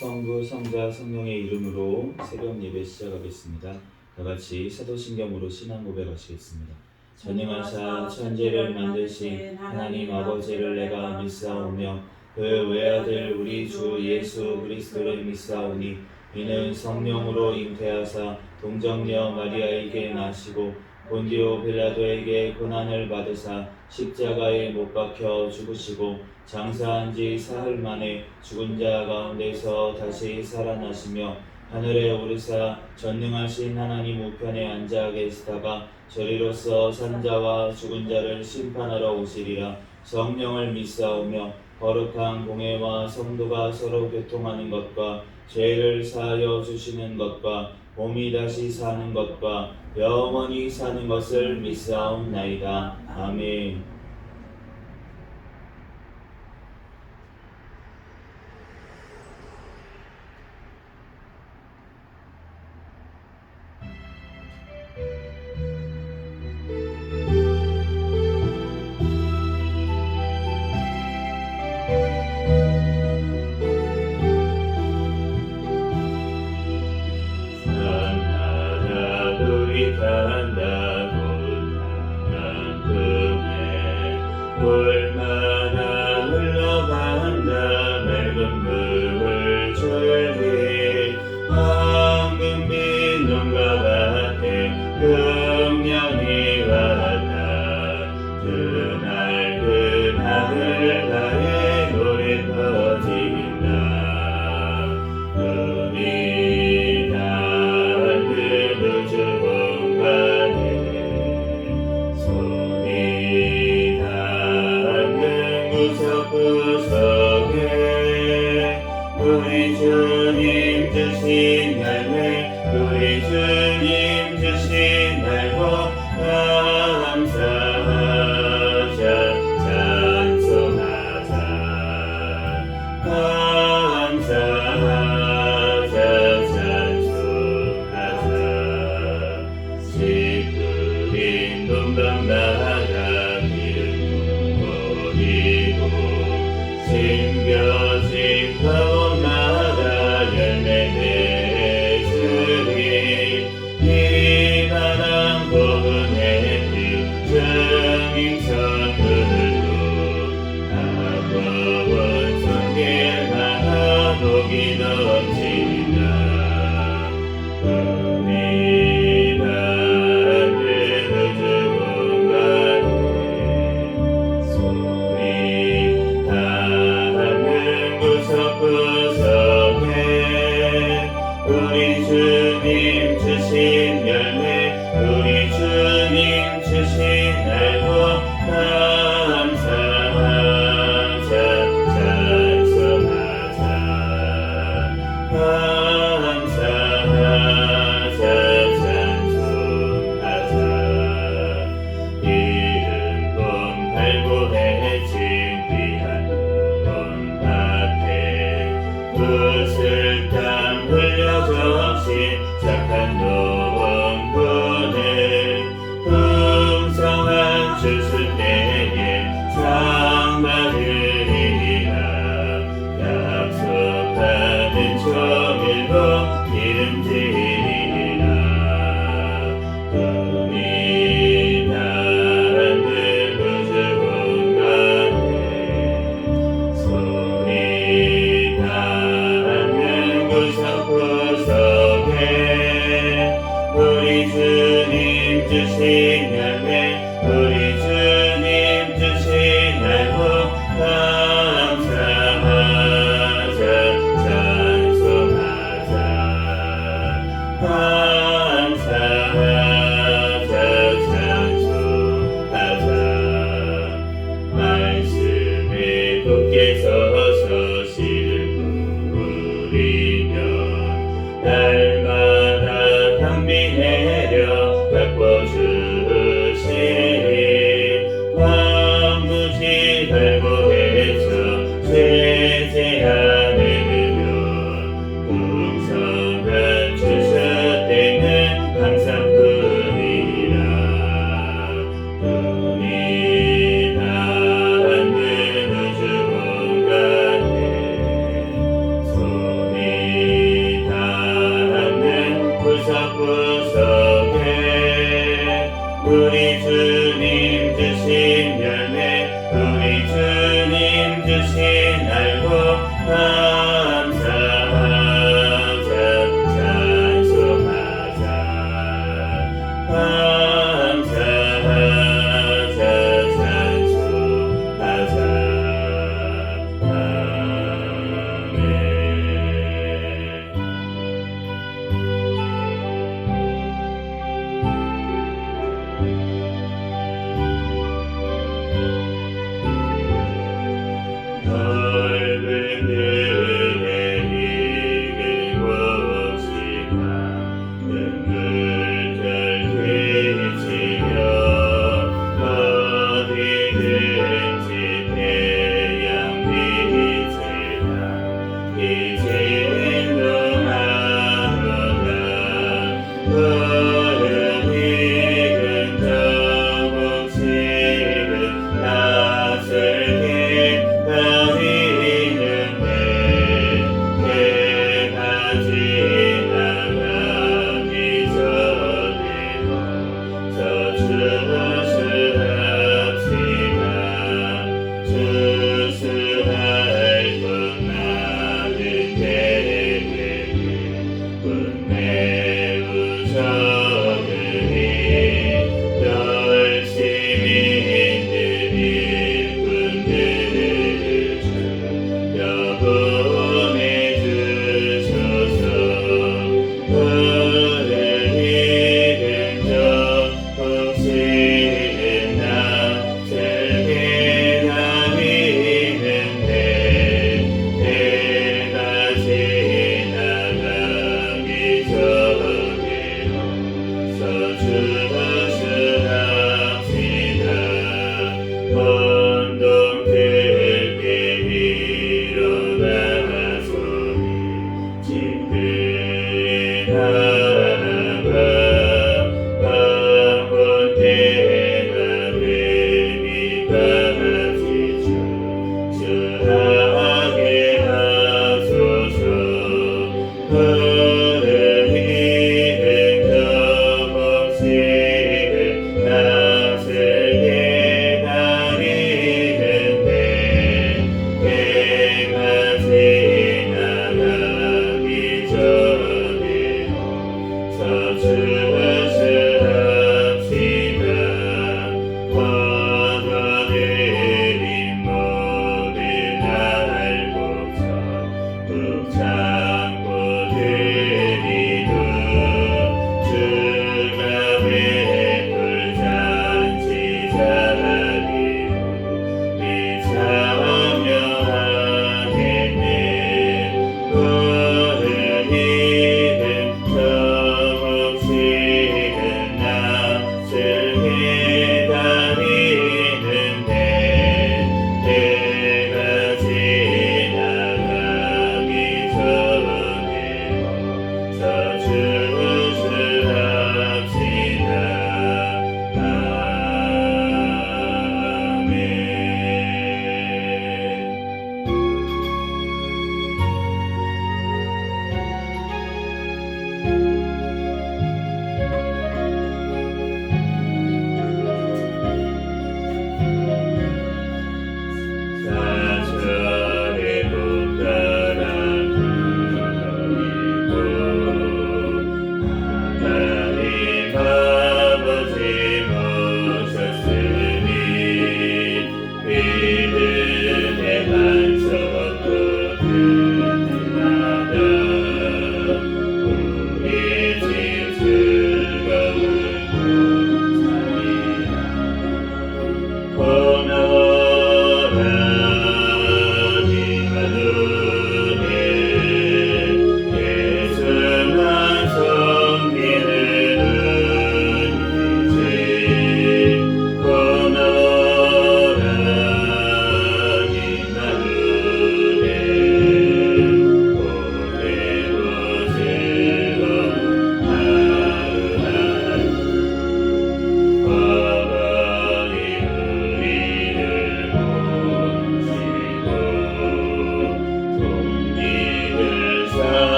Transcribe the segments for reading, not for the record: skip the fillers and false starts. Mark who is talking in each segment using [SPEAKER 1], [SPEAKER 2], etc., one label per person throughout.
[SPEAKER 1] 성부, 성자, 성령의 이름으로 새벽 예배 시작하겠습니다. 다 같이 사도신경으로 신앙 고백하시겠습니다. 전능하사 천지를 만드신 하나님 아버지를 내가 믿사오며 그 외아들 우리 주 예수 그리스도를 믿사오니 이는 성령으로 잉태하사 동정녀 마리아에게 나시고 본디오 빌라도에게 고난을 받으사 십자가에 못 박혀 죽으시고 장사한 지 사흘 만에 죽은 자 가운데서 다시 살아나시며 하늘에 오르사 전능하신 하나님 우편에 앉아 계시다가 저리로서 산자와 죽은 자를 심판하러 오시리라. 성령을 믿사오며 거룩한 공회와 성도가 서로 교통하는 것과 죄를 사하여 주시는 것과 몸이 다시 사는 것과 영원히 사는 것을 믿사옵나이다. 아멘. 얼마나 흘러간다 맑은 물을 줄기 황금 빛눈과 같아 금년이 왔다 그 맑은 하늘 가에 노래 퍼진다 우리 닿은 그 우주 공간에 손이 닿은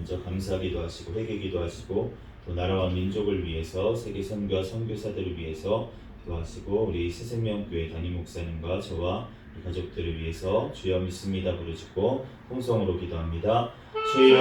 [SPEAKER 1] 먼저 감사기도 하시고 회개기도 하시고 또 나라와 민족을 위해서 세계 선교와 선교사들을 위해서 기도하시고 우리 새생명교회 담임 목사님과 저와 가족들을 위해서 주여 믿습니다 부르짖고 통성으로 기도합니다. 주여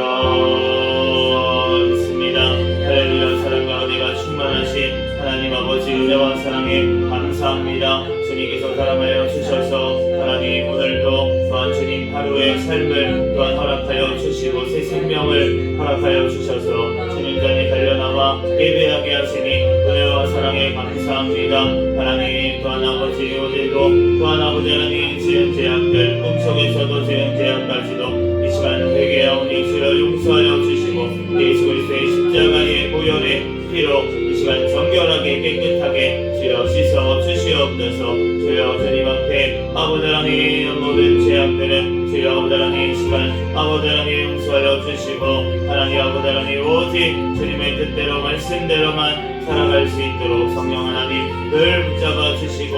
[SPEAKER 1] 믿습니다. 할렐루야. 사랑과 은혜가 충만하신 하나님 아버지 은혜와 사랑에 감사합니다. 주님께서 사랑하여 주셔서 하나님 오늘도 또한 주님 하루의 삶을 또한 허락하여 주시고 새 생명을 허락하여 주셔서 주님 전에 달려나와 예배하게 하시니 은혜와 사랑에 감사합니다. 하나님 또한 아버지 오늘도 또한 아버지 하나님 지은 죄악들 꿈속에서도 지은 죄악까지도 이 시간 회개하오니 주여 용서하여 주시고 예수 그리스도의 십자가의 보혈의 피로 이 시간 정결하게 깨끗하게 주여 씻어 주시옵소서. 주여 주님 앞에 아버지 하나님 모든 죄악들은 주여 아버지 하나님 이 시간 아버지 하나님 용서하여 주시고 하나님 아버지 하나님 오직 주님의 뜻대로 말씀대로만 살아갈 수 있도록 성령 하나님 늘 붙잡아 주시고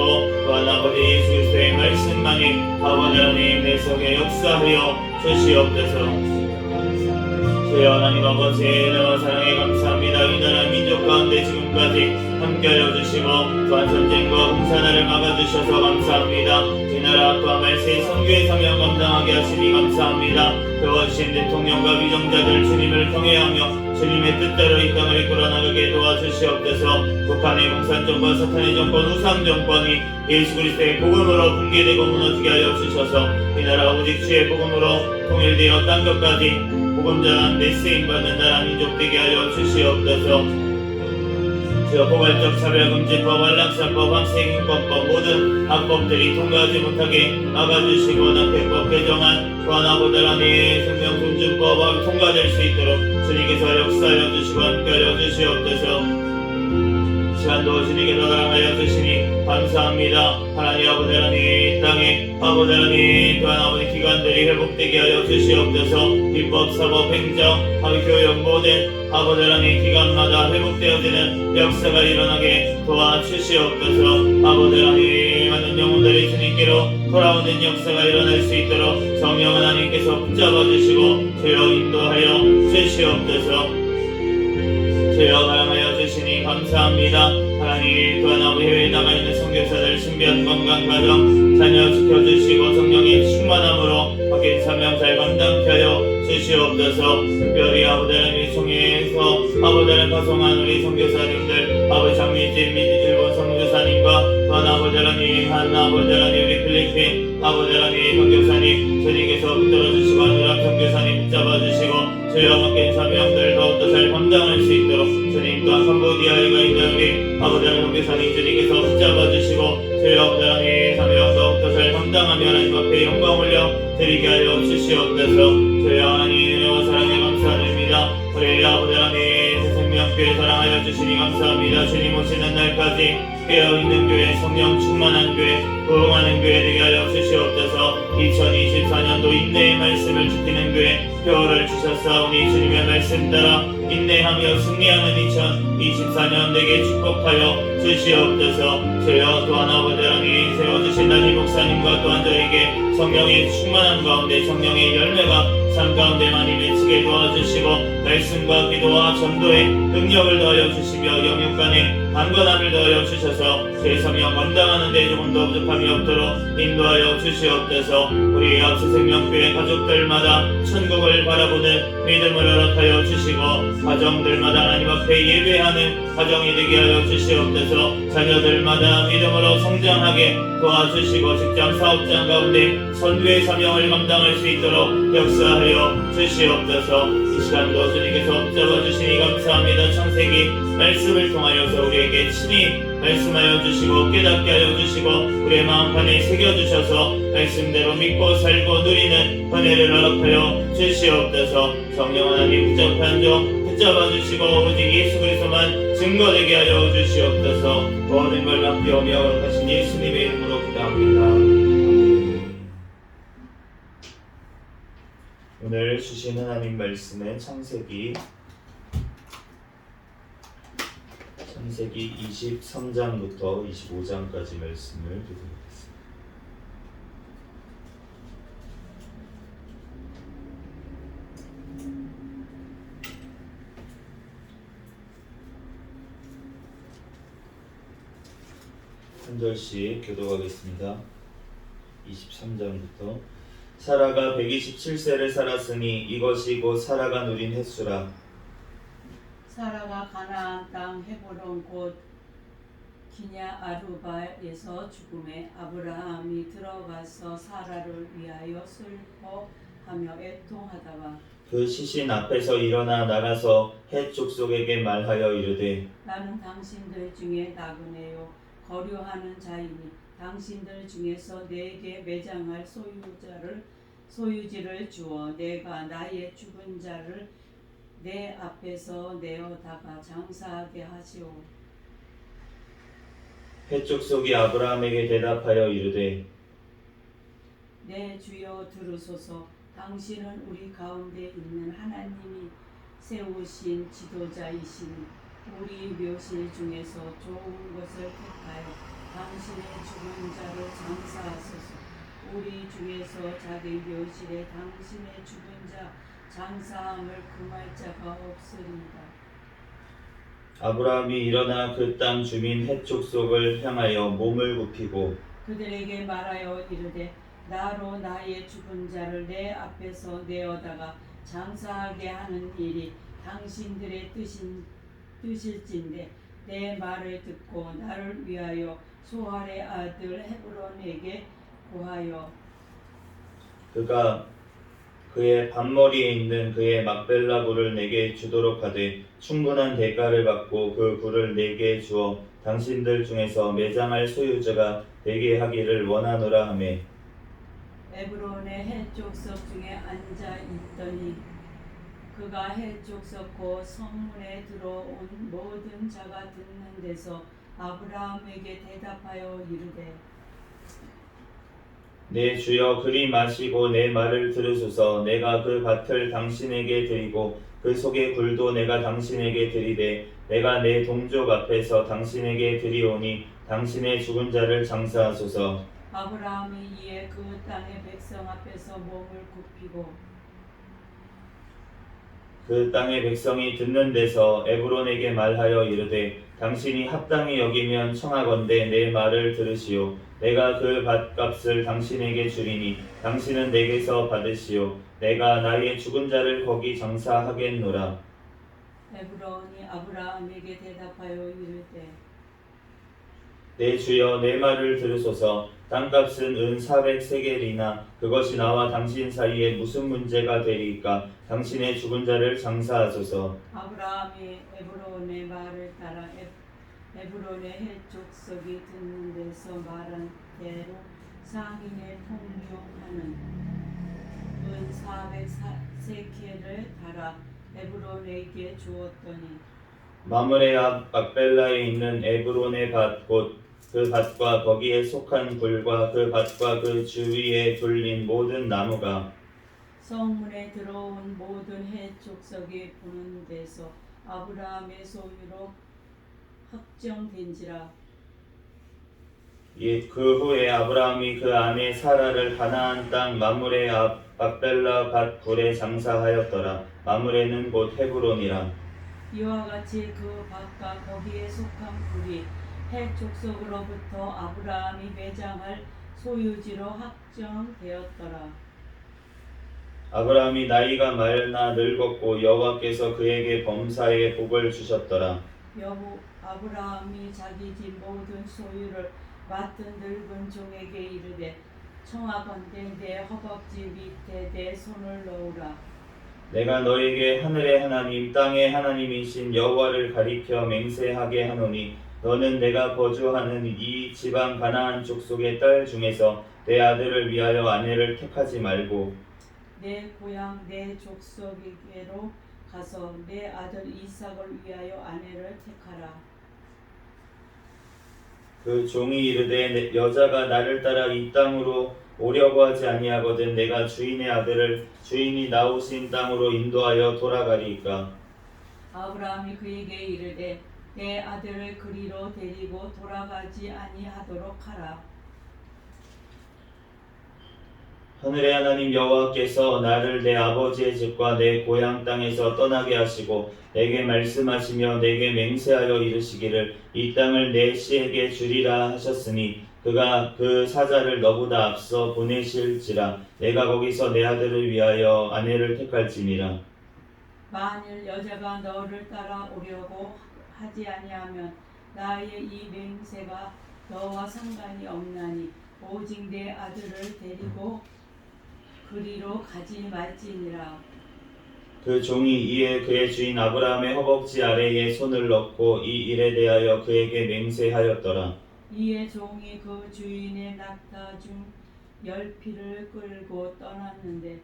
[SPEAKER 1] 또한 아버지 예수 그리스도의 말씀만이 아버지 하나님 내 속에 역사하여 주시옵소서. 주여 하나님 아버지 은혜와 사랑에 감사합니다. 이 나라 민족 가운데 지금까지 함께하여 주시고 또한 전쟁과 공산화를 막아주셔서 감사합니다. 이 나라 또한 말세의 선교의 사명 감당하게 하시니 감사합니다. 도와주신 대통령과 위정자들 주님을 경외하며 주님의 뜻대로 이 땅을 이끌어나가게 도와주시옵소서. 북한의 공산정권 사탄의 정권 우상 정권이 예수 그리스도의 복음으로 붕괴되고 무너지게 하여 주셔서 이 나라 오직 주의 복음으로 통일되어 땅끝까지 복음 전한 메시임 받는 나라 민족 되게 하여 주시옵소서. 주여 포괄적 차별금지법, 안락사법, 학생인권법 모든 악법들이 통과하지 못하게 막아주시고 납폐법 개정안 또한 아버지 하나님의 생명존중법 통과될 수 있도록 주님께서 역사하여 주시고 함께하여 주시옵소서. 시간도 주님께서 사랑하여 주시니 감사합니다. 하나님 아버지 하나님 이 땅에 아버지 하나님 또한 아버지 기관들이 회복되게 하여 주시옵소서. 입법, 사법, 행정, 교육 모든 아버지 하나님 기관마다 회복되어지는 역사가 일어나게 도와주시옵소서. 아버지 하나님 많은 영혼들이 주님께로 돌아오는 역사가 일어날 수 있도록 성령 하나님께서 붙잡아 주시고 주여 인도하여 주시옵소서. 주여 사랑하여 주시니 감사합니다. 하나님 또한 아버지 해외에 남아있는 선교사들 신비한 건강 가정 자녀 지켜주시고 성령의 충만함으로 바뀐 사명 잘 감당케 하여 주시옵소서. 특별히 아버지 하나님의 총회에서 아버지 하나님 파송한 우리 선교사님들 아버지 장미진 및 일본 선교사님과 또한 아버지 하나님 한 아버지 하나님 우리 필리핀 아버지 하나님 선교사님 주님께서 붙들어주시고 하늘한 선교사님 붙잡아주시고 주여 맡긴 사명들 더욱더 잘 감당할 수 있도록 주님 또한 캄보디아에 가 있는 우리 아버지 하나님 선교사님 주님께서 붙잡아주시고 주여 아버지 하나님 사명 더욱더 잘 감당하며 하나님 앞에 영광 올려 드리게 하여 주시옵소서. 주여 하나님 은혜와 사랑에 감사드립니다. 우리 아버지 하나님 새생명교회 사랑하여 주시니 감사합니다. 주님 오시는 날까지 깨어있는 교회 성령 충만한 교회 부흥하는 교회 되게 하여 주시옵소서. 2024년도 인내의 말씀을 지키는 교회 표어를 주셨사오니 주님의 말씀 따라 인내하며 승리하는 2024년 되게 축복하여 주시옵소서. 주여 또한 아버지 하나님 세워주신 담임 목사님과 또한 저에게 성령의 충만한 가운데 성령의 열매가 삶 가운데 많이 맺히게 도와주시고 말씀과 기도와 전도에 능력을 더하여 주시며 영육 간에 강건함을 더하여 주셔서 제 성령 감당하는 데 조금도 부족함이 없도록 인도하여 주시옵소서. 우리 새생명교회 가족들마다 천국을 바라보는 믿음을 허락하여 주시고 가정들마다 하나님 앞에 예배하는 가정이 되게 하여 주시옵소서. 자녀들마다 믿음으로 성장하게 도와주시고 직장 사업장 가운데 선교의 사명을 감당할 수 있도록 역사하여 주시옵소서. 이 시간도 주님께서 붙잡아주시니 감사합니다. 창세기 말씀을 통하여서 우리에게 친히 말씀하여 주시고 깨닫게 하여 주시고 우리의 마음판에 새겨주셔서 말씀대로 믿고 살고 누리는 은혜를 허락하여 주시옵소서. 성령 하나님 붙잡아 주시고 오직 예수 그리스도만 증거되게 하여 주시옵소서. 모든 걸 맡기오며 거룩하신 예수님의 이름으로 기도합니다. 오늘 주신 하나님 말씀은 창세기 23장부터 25장까지 말씀을 드리겠습니다. 3절씩 교독하겠습니다. 23절부터 사라가 127세를 살았으니 이것이 곧 사라가 누린 횟수라.
[SPEAKER 2] 사라가 가나안 땅 헤브론 곧 기냐 아르바에서 죽음에 아브라함이 들어가서 사라를 위하여 슬퍼하며 애통하다가
[SPEAKER 1] 그 시신 앞에서 일어나 나가서 헷 족속에게 말하여 이르되
[SPEAKER 2] 나는 당신들 중에 나그네요 거류하는 자이니 당신들 중에서 내게 매장할 소유지를 주어 내가 나의 죽은 자를 내 앞에서 내어다가 장사하게 하시오.
[SPEAKER 1] 헷 족속이 아브라함에게 대답하여 이르되
[SPEAKER 2] 내 주여 들으소서. 당신은 우리 가운데 있는 하나님이 세우신 지도자이시니 우리 묘실 중에서 좋은 것을 택하여 당신의 죽은 자를 장사하소서. 우리 중에서 자기 묘실에 당신의 죽은 자 장사함을 금할 자가 없으리이다.
[SPEAKER 1] 아브라함이 일어나 그 땅 주민 헷 족속을 향하여 몸을 굽히고
[SPEAKER 2] 그들에게 말하여 이르되 나로 나의 죽은 자를 내 앞에서 내어다가 장사하게 하는 일이 당신들의 뜻일진데 내 말을 듣고 나를 위하여 소할의 아들 헤브론에게 고하여
[SPEAKER 1] 그가 그의 반머리에 있는 그의 막벨라 굴을 내게 주도록 하되 충분한 대가를 받고 그 굴을 내게 주어 당신들 중에서 매장할 소유자가 되게 하기를 원하노라 하매
[SPEAKER 2] 에브론의 해족석 중에 앉아 있더니 그가 해족석 곧 성문에 들어온 모든 자가 듣는 데서 아브라함에게 대답하여 이르되
[SPEAKER 1] 내 주여 그리 마시고 내 말을 들으소서. 내가 그 밭을 당신에게 드리고 그 속의 굴도 내가 당신에게 드리되 내가 내 동족 앞에서 당신에게 드리오니 당신의 죽은 자를 장사하소서.
[SPEAKER 2] 아브라함이 이에 그 땅의 백성 앞에서 몸을 굽히고
[SPEAKER 1] 그 땅의 백성이 듣는 데서 에브론에게 말하여 이르되 당신이 합당히 여기면 청하건대 내 말을 들으시오. 내가 그 밭값을 당신에게 주리니 당신은 내게서 받으시오. 내가 나의 죽은 자를 거기 장사하겠노라.
[SPEAKER 2] 에브론이 아브라함에게 대답하여 이르되
[SPEAKER 1] 내 주여 내 말을 들으소서. 땅값은 은 400세겔이나 그것이 나와 당신 사이에 무슨 문제가 되리까? 당신의 죽은 자를 장사하소서.
[SPEAKER 2] 아브라함이 에브론의 말을 따라 에브론의 해족석이 듣는 데서 말한 대로 상인의 통용하는 은 400세켈을 달아 에브론에게 주었더니
[SPEAKER 1] 마므레 앞 막벨라에 있는 에브론의 밭 곧 그 밭과 거기에 속한 굴과 그 밭과 그 주위에 둘린 모든 나무가
[SPEAKER 2] 성문에 들어온 모든 해족석이 보는 데서 아브라함의 소유로 확정된지라.
[SPEAKER 1] 그 후에 아브라함이 그 아내 사라를 가나안 땅 마므레 앞 막벨라 밭 굴에 장사하였더라. 마므레는 곧 헤브론이라.
[SPEAKER 2] 이와 같이 그 밭과 거기에 속한 굴이 해족속으로부터 아브라함이 매장할 소유지로 확정되었더라.
[SPEAKER 1] 아브라함이 나이가 많아 늙었고 여호와께서 그에게 범사에 복을 주셨더라.
[SPEAKER 2] 아브라함이 자기 집 모든 소유를 맡은 늙은 종에게 이르되 청하건대 내 허벅지 밑에 내 손을 넣으라.
[SPEAKER 1] 내가 너에게 하늘의 하나님 땅의 하나님이신 여호와를 가리켜 맹세하게 하노니 너는 내가 거주하는 이 지방 가나안 족속의 딸 중에서 내 아들을 위하여 아내를 택하지 말고
[SPEAKER 2] 내 고향 내 족속에게로 가서 내 아들 이삭을 위하여 아내를 택하라.
[SPEAKER 1] 그 종이 이르되 여자가 나를 따라 이 땅으로 오려고 하지 아니하거든 내가 주인의 아들을 주인이 나오신 땅으로 인도하여 돌아가리이까.
[SPEAKER 2] 아브라함이 그에게 이르되 내 아들을 그리로 데리고 돌아가지 아니하도록 하라.
[SPEAKER 1] 하늘의 하나님 여호와께서 나를 내 아버지의 집과 내 고향 땅에서 떠나게 하시고 내게 말씀하시며 내게 맹세하여 이르시기를 이 땅을 내 씨에게 주리라 하셨으니 그가 그 사자를 너보다 앞서 보내실지라 내가 거기서 내 아들을 위하여 아내를 택할지니라.
[SPEAKER 2] 만일 여자가 너를 따라오려고 하지 아니하면 나의 이 맹세가 너와 상관이 없나니 오직 내 아들을 데리고 그리로 가지 말지니라.
[SPEAKER 1] 그 종이 이에 그의 주인 아브라함의 허벅지 아래에 손을 넣고 이 일에 대하여 그에게 맹세하였더라.
[SPEAKER 2] 이에 종이 그 주인의 낙타 중 10피를 끌고 떠났는데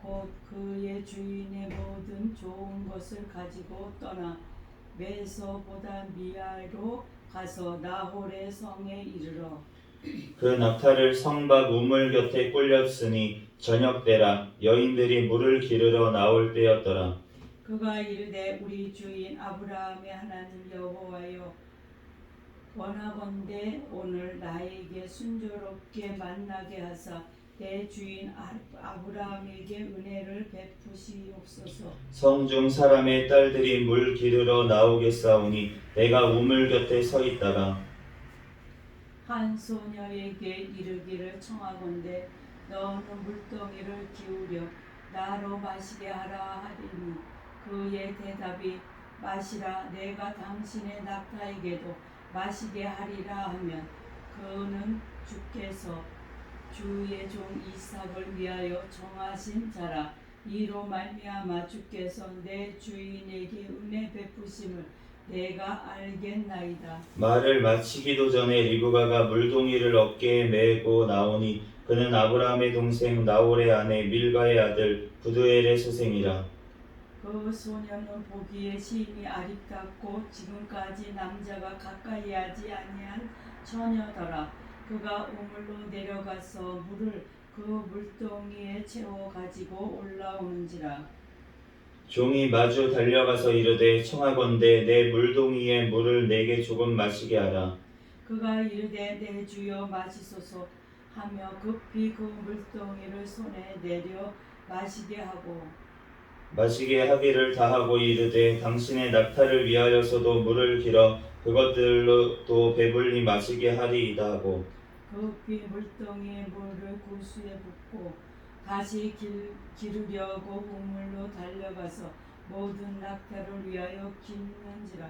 [SPEAKER 2] 곧 그의 주인의 모든 좋은 것을 가지고 떠나 메소보다미아로 가서 나홀의 성에 이르러
[SPEAKER 1] 그 낙타를 성 밖 우물 곁에 꿀렸으니 저녁 때라 여인들이 물을 기르러 나올 때였더라.
[SPEAKER 2] 그가 이르되 우리 주인 아브라함의 하나님 여호와여 원하건대 오늘 나에게 순조롭게 만나게 하사 내 주인 아브라함에게 은혜를 베푸시옵소서.
[SPEAKER 1] 성중 사람의 딸들이 물 기르러 나오겠사오니 내가 우물 곁에 서 있다가
[SPEAKER 2] 한 소녀에게 이르기를 청하건대 너는 물동이를 기울여 나로 마시게 하라 하리니 그의 대답이 마시라 내가 당신의 낙타에게도 마시게 하리라 하면 그는 주께서 주의 종 이삭을 위하여 정하신 자라 이로 말미암아 주께서 내 주인에게 은혜 베푸심을 내가 알겠나이다.
[SPEAKER 1] 말을 마치기도 전에 리브가가 물동이를 어깨에 메고 나오니 그는 아브라함의 동생 나홀의 아내 밀가의 아들 부두엘의 소생이라.
[SPEAKER 2] 그 소녀는 보기에 심히 아리답고 지금까지 남자가 가까이 하지 아니한 처녀더라. 그가 우물로 내려가서 물을 그 물동이에 채워 가지고 올라오는지라.
[SPEAKER 1] 종이 마주 달려가서 이르되 청하건대 내 물동이에 물을 내게 조금 마시게 하라.
[SPEAKER 2] 그가 이르되 내 주여 마시소서 하며 급히 그 물동이를 손에 내려 마시게 하고
[SPEAKER 1] 마시게 하기를 다하고 이르되 당신의 낙타를 위하여서도 물을 길어 그것들로도 배불리 마시게 하리이다 하고
[SPEAKER 2] 급히 물동이에 물을 구수에 붓고 다시 기르려고 우물로 달려가서 모든 낙타를 위하여 깃는지라.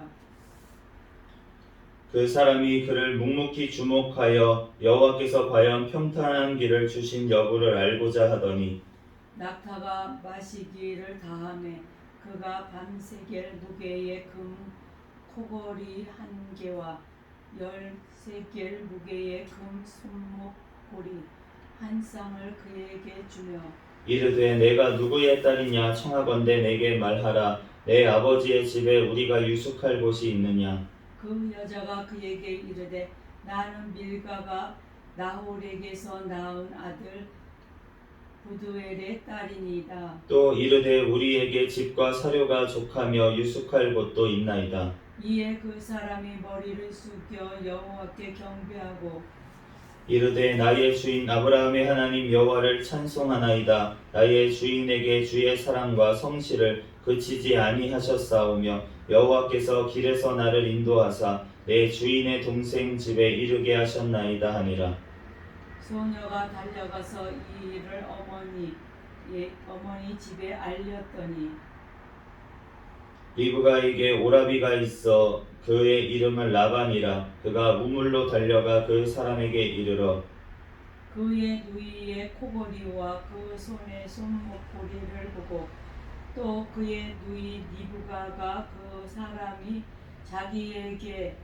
[SPEAKER 1] 그 사람이 그를 묵묵히 주목하여 여호와께서 과연 평탄한 길을 주신 여부를 알고자 하더니
[SPEAKER 2] 낙타가 마시기를 다하매 그가 밤새겔 무게의 금 코걸이 1개와 13겔 무게의 금 손목고리 1쌍을 그에게 주며
[SPEAKER 1] 이르되 내가 누구의 딸이냐 청하건대 내게 말하라. 내 아버지의 집에 우리가 유숙할 곳이 있느냐.
[SPEAKER 2] 그 여자가 그에게 이르되 나는 밀가가 나홀에게서 낳은 아들 부두엘의 딸이니이다.
[SPEAKER 1] 또 이르되 우리에게 집과 사료가 족하며 유숙할 곳도 있나이다.
[SPEAKER 2] 이에 그 사람이 머리를 숙여 여호와께 경배하고
[SPEAKER 1] 이르되 나의 주인 아브라함의 하나님 여호와를 찬송하나이다. 나의 주인에게 주의 사랑과 성실을 그치지 아니하셨사오며 여호와께서 길에서 나를 인도하사 내 주인의 동생 집에 이르게 하셨나이다 하니라.
[SPEAKER 2] 소녀가 달려가서 이 일을 어머니 집에 알렸더니
[SPEAKER 1] 리브가에게 오라비가 있어 그의 이름은 라반이라. 그가 우물로 달려가 그 사람에게 이르러
[SPEAKER 2] 그의 누이의 코걸이와 그 손의 손목고리를 보고 또 그의 누이 리브가가 그 사람이 자기에게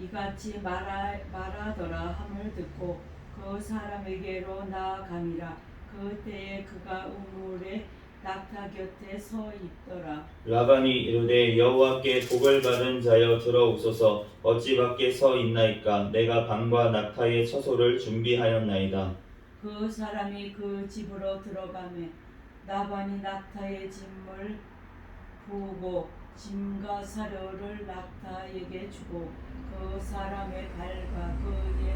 [SPEAKER 2] 이같이 말하더라 함을 듣고 그 사람에게로 나아가니라. 그때에 그가 우물에 낙타 곁에 서 있더라.
[SPEAKER 1] 라반이 이르되 여호와께 복을 받은 자여 들어오소서. 어찌 밖에 서 있나이까. 내가 방과 낙타의 처소를 준비하였나이다.
[SPEAKER 2] 그 사람이 그 집으로 들어가매 라반이 낙타의 짐을 부으고 짐과 사료를 낙타에게 주고 그 사람의 발과 그의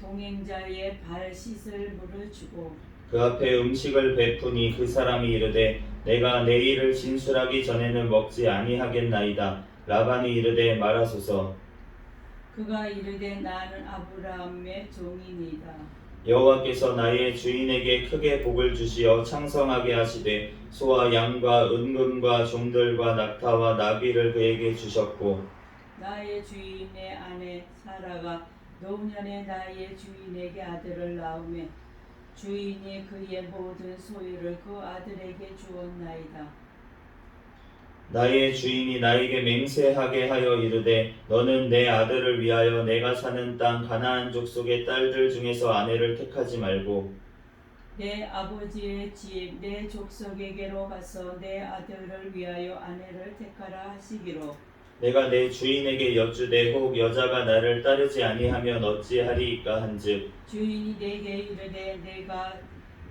[SPEAKER 2] 동행자의 발 씻을 물을 주고
[SPEAKER 1] 그 앞에 음식을 베푸니 그 사람이 이르되 내가 내 일을 진술하기 전에는 먹지 아니하겠나이다. 라반이 이르되 말하소서.
[SPEAKER 2] 그가 이르되 나는 아브라함의 종이니이다.
[SPEAKER 1] 여호와께서 나의 주인에게 크게 복을 주시어 창성하게 하시되 소와 양과 은금과 종들과 낙타와 나귀를 그에게 주셨고
[SPEAKER 2] 나의 주인의 아내 사라가 노년에 나의 주인에게 아들을 낳으며 주인이 그의 모든 소유를 그 아들에게 주었나이다.
[SPEAKER 1] 나의 주인이 나에게 맹세하게 하여 이르되 너는 내 아들을 위하여 내가 사는 땅 가나안 족속의 딸들 중에서 아내를 택하지 말고
[SPEAKER 2] 내 아버지의 집 내 족속에게로 가서 내 아들을 위하여 아내를 택하라 하시기로
[SPEAKER 1] 내가 내 주인에게 여쭈되 혹 여자가 나를 따르지 아니하면 어찌하리이까 한즉
[SPEAKER 2] 주인이 내게 이르되 내가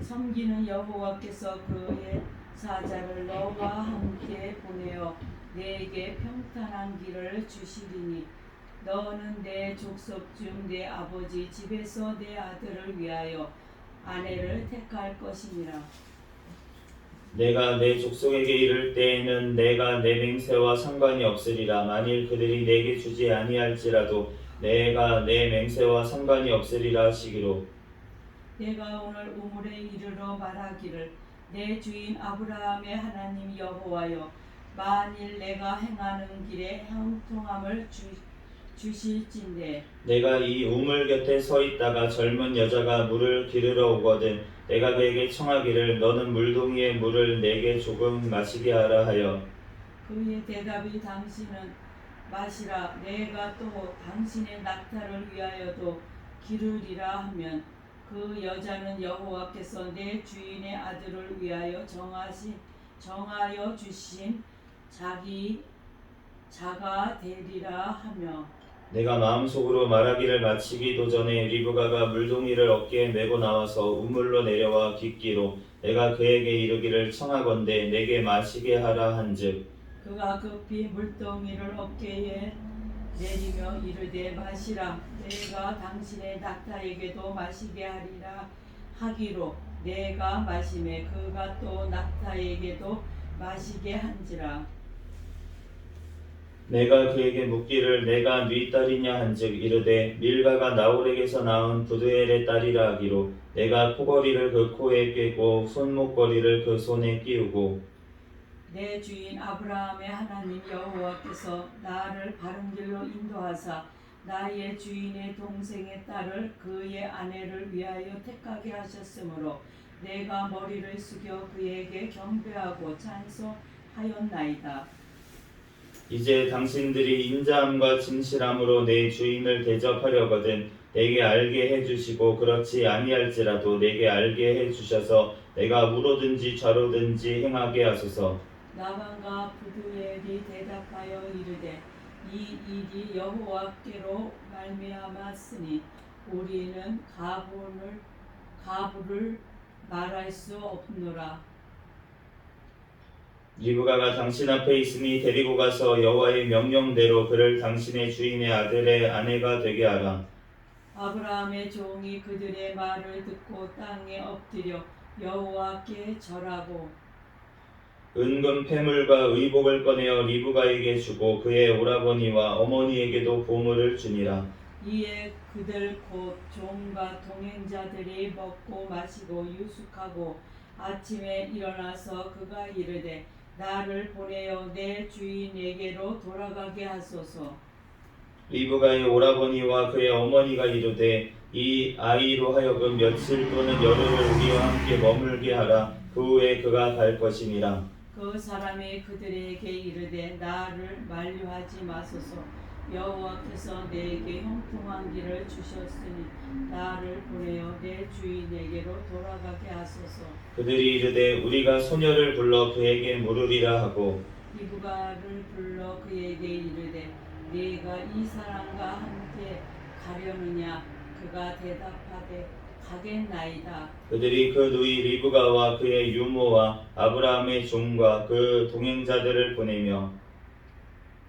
[SPEAKER 2] 섬기는 여호와께서 그의 사자를 너와 함께 보내어 내게 평탄한 길을 주시리니 너는 내 족속 중 내 아버지 집에서 내 아들을 위하여 아내를 택할 것이니라.
[SPEAKER 1] 내가 내 족속에게 이를 때에는 내가 내 맹세와 상관이 없으리라. 만일 그들이 내게 주지 아니할지라도 내가 내 맹세와 상관이 없으리라 하시기로
[SPEAKER 2] 내가 오늘 우물에 이르러 말하기를 내 주인 아브라함의 하나님 여호와여 만일 내가 행하는 길에 형통함을 주실진대
[SPEAKER 1] 내가 이 우물 곁에 서 있다가 젊은 여자가 물을 기르러 오거든 내가 그에게 청하기를 너는 물동이의 물을 내게 조금 마시게 하라 하여
[SPEAKER 2] 그의 대답이 당신은 마시라 내가 또 당신의 낙타를 위하여도 기르리라 하면 그 여자는 여호와께서 내 주인의 아들을 위하여 정하여 주신 자가 되리라 하며
[SPEAKER 1] 내가 마음속으로 말하기를 마치기도 전에 리브가가 물동이를 어깨에 메고 나와서 우물로 내려와 깃기로 내가 그에게 이르기를 청하건대 내게 마시게 하라 한즉
[SPEAKER 2] 그가 급히 물동이를 어깨에 내리며 이르되 마시라 내가 당신의 낙타에게도 마시게 하리라 하기로 내가 마시매 그가 또 낙타에게도 마시게 한지라.
[SPEAKER 1] 내가 그에게 묻기를 내가 네 딸이냐 한즉 이르되 밀가가 나홀에게서 낳은 부두엘의 딸이라 하기로 내가 코걸이를 그 코에 꿰고 손목걸이를 그 손에 끼우고
[SPEAKER 2] 내 주인 아브라함의 하나님 여호와께서 나를 바른 길로 인도하사 나의 주인의 동생의 딸을 그의 아내를 위하여 택하게 하셨으므로 내가 머리를 숙여 그에게 경배하고 찬송하였나이다.
[SPEAKER 1] 이제 당신들이 인자함과 진실함으로 내 주인을 대접하려거든 내게 알게 해주시고 그렇지 아니할지라도 내게 알게 해주셔서 내가 우로든지 좌로든지 행하게 하소서.
[SPEAKER 2] 라반과 부두엘이 대답하여 이르되 이 일이 여호와께로 말미암았으니 우리는 가부를 말할 수 없노라.
[SPEAKER 1] 리브가가 당신 앞에 있으니 데리고 가서 여호와의 명령대로 그를 당신의 주인의 아들의 아내가 되게 하라.
[SPEAKER 2] 아브라함의 종이 그들의 말을 듣고 땅에 엎드려 여호와께 절하고
[SPEAKER 1] 은금 패물과 의복을 꺼내어 리브가에게 주고 그의 오라버니와 어머니에게도 보물을 주니라.
[SPEAKER 2] 이에 그들 곧 종과 동행자들이 먹고 마시고 유숙하고 아침에 일어나서 그가 이르되 나를 보내어 내 주인에게로 돌아가게 하소서.
[SPEAKER 1] 리브가의 오라버니와 그의 어머니가 이르되 이 아이로 하여금 며칠 또는 열흘을 우리와 함께 머물게 하라. 그 후에 그가 갈 것이니라.
[SPEAKER 2] 그 사람이 그들에게 이르되 나를 만류하지 마소서. 여호와께서 내게 형통한 길을 주셨으니 나를 보내어 내 주인에게로 돌아가게 하소서.
[SPEAKER 1] 그들이 이르되 우리가 소녀를 불러 그에게 물으리라 하고
[SPEAKER 2] 리브가를 불러 그에게 이르되 네가 이 사람과 함께 가려느냐. 그가 대답하되 가겠나이다.
[SPEAKER 1] 그들이 그 누이 리브가와 그의 유모와 아브라함의 종과 그 동행자들을 보내며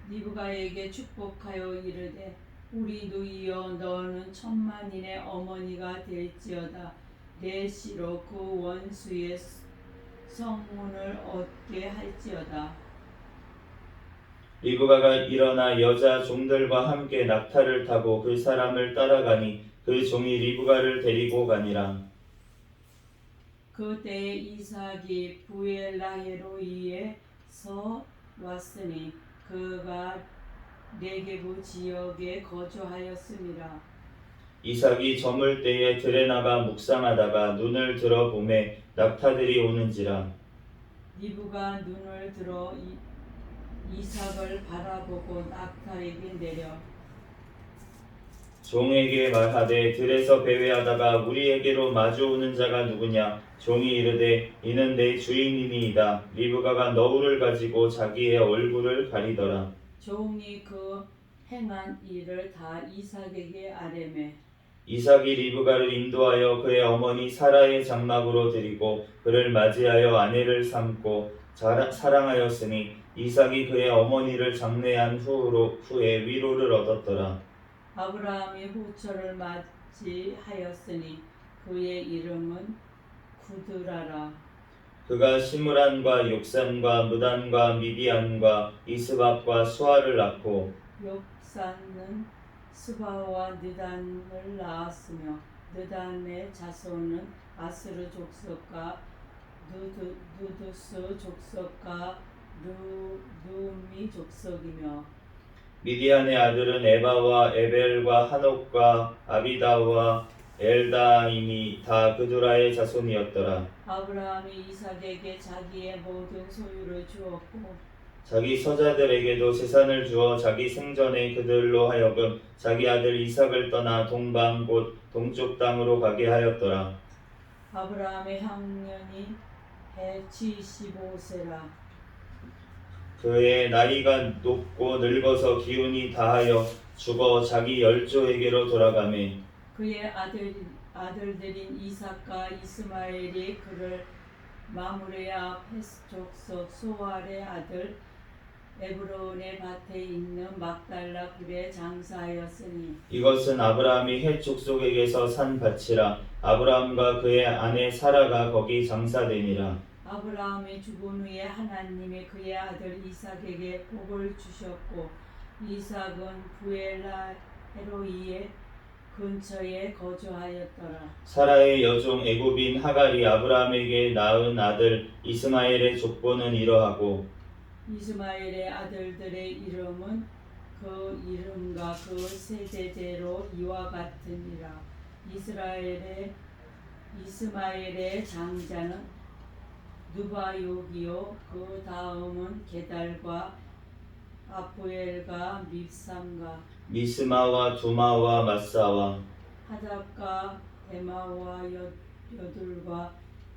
[SPEAKER 2] 리브가에게 축복하여 이르되 우리 누이여 너는 천만인의 어머니가 될지어다. 내 씨로 그 원수의 성문을 얻게 할지어다.
[SPEAKER 1] 리브가가 일어나 여자 종들과 함께 낙타를 타고 그 사람을 따라가니 그 종이 리브가를 데리고 가니라.
[SPEAKER 2] 그때에 이삭이 부엘라헤로이에서 왔으니 그가 네게부 지역에 거주하였음이라.
[SPEAKER 1] 이삭이 저물 때에 들에 나가 묵상하다가 눈을 들어 보매 낙타들이 오는지라.
[SPEAKER 2] 리브가 눈을 들어 이삭을 바라보고 낙타에게 내려
[SPEAKER 1] 종에게 말하되 들에서 배회하다가 우리에게로 마주오는 자가 누구냐. 종이 이르되 이는 내 주인이니이다. 리브가가 너울을 가지고 자기의 얼굴을 가리더라.
[SPEAKER 2] 종이 그 행한 일을 다 이삭에게 아뢰매
[SPEAKER 1] 이삭이 리브가를 인도하여 그의 어머니 사라의 장막으로 데리고 그를 맞이하여 아내를 삼고 사랑하였으니 이삭이 그의 어머니를 장례한 후에 위로를 얻었더라.
[SPEAKER 2] 아브라함이 후처를 맞이하였으니 그의 이름은 구드라라.
[SPEAKER 1] 그가 시므란과 욕산과 무단과 미디안과 이스밥과 수아를 낳고
[SPEAKER 2] 욕산은 스바와 느단을 낳았으며 느단의 자손은 아스르 족속과 누두스 족속과 누미 족속이며
[SPEAKER 1] 미디안의 아들은 에바와 에벨과 한옥과 아비다와 엘다임이 다 그두라의 자손이었더라.
[SPEAKER 2] 아브라함이 이삭에게 자기의 모든 소유를 주었고
[SPEAKER 1] 자기 서자들에게도 재산을 주어 자기 생전에 그들로 하여금 자기 아들 이삭을 떠나 동방 곧 동쪽 땅으로 가게 하였더라.
[SPEAKER 2] 아브라함의 향년이 175세라.
[SPEAKER 1] 그의 나이가 높고 늙어서 기운이 다하여 죽어 자기 열조에게로 돌아가매
[SPEAKER 2] 그의 아들들인 이삭과 이스마엘이 그를 마므레아 페스 족속 소알의 아들 에브론의 밭에 있는 막달라 굴에 장사하였으니
[SPEAKER 1] 이것은 아브라함이 헷 족속에게서 산 밭이라. 아브라함과 그의 아내 사라가 거기 장사되니라.
[SPEAKER 2] 아브라함이 죽은 후에 하나님이 그의 아들 이삭에게 복을 주셨고 이삭은 부엘라헤로이의 근처에 거주하였더라.
[SPEAKER 1] 사라의 여종 애굽인 하갈이 아브라함에게 낳은 아들 이스마엘의 족보는 이러하고
[SPEAKER 2] 이스마엘의 아들들의 이름은 그 이름과 그 세대대로 이와 같으니라. 이스마엘의 장자는 누바욕이요 그 다음은 게달과 아프엘과 밉삼과
[SPEAKER 1] 미스마와 두마와 마사와
[SPEAKER 2] 하답과 데마와 여둘과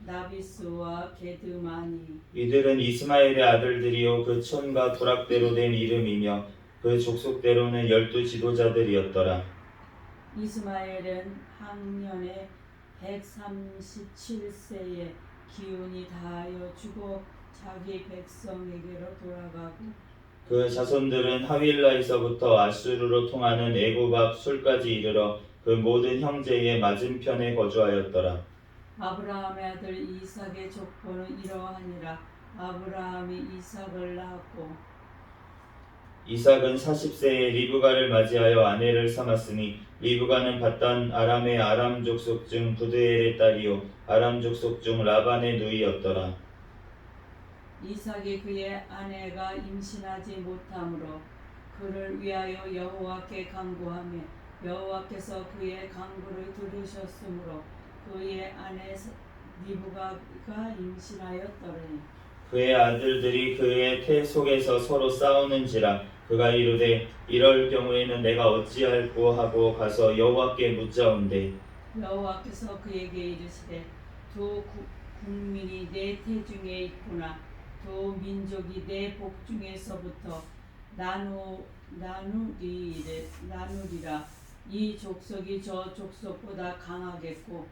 [SPEAKER 2] 나비스와 게드마니
[SPEAKER 1] 이들은 이스마엘의 아들들이요 그 촌과 부락대로 된 이름이며 그 족속대로는 12 지도자들이었더라.
[SPEAKER 2] 이스마엘은 학년에 137세에 기운이 다하여 죽어 자기 백성에게로 돌아가고
[SPEAKER 1] 그 자손들은 하윌라에서부터 아수르로 통하는 애굽 앞 술까지 이르러 그 모든 형제의 맞은편에 거주하였더라.
[SPEAKER 2] 아브라함의 아들 이삭의 족보는 이러하니라. 아브라함이 이삭을 낳았고
[SPEAKER 1] 이삭은 40세에 리브가를 맞이하여 아내를 삼았으니 리브가는 받단 아람의 아람 족속 중 부드엘의 딸이요 아람 족속 중 라반의 누이였더라.
[SPEAKER 2] 이삭이 그의 아내가 임신하지 못하므로 그를 위하여 여호와께 간구하며 여호와께서 그의 간구를 들으셨으므로 그의 아내 리브가가 임신하였더니
[SPEAKER 1] 그의 아들들이 그의 태 속에서 서로 싸우는지라 그가 이르되 이럴 경우에는 내가 어찌할꼬 하고 가서 여호와께 묻자온대
[SPEAKER 2] 여호와께서 그에게 이르시되 두 국민이 내 태중에 있구나. 두 민족이 내 복중에서부터 나누리라. 이 족속이 저 족속보다 강하겠고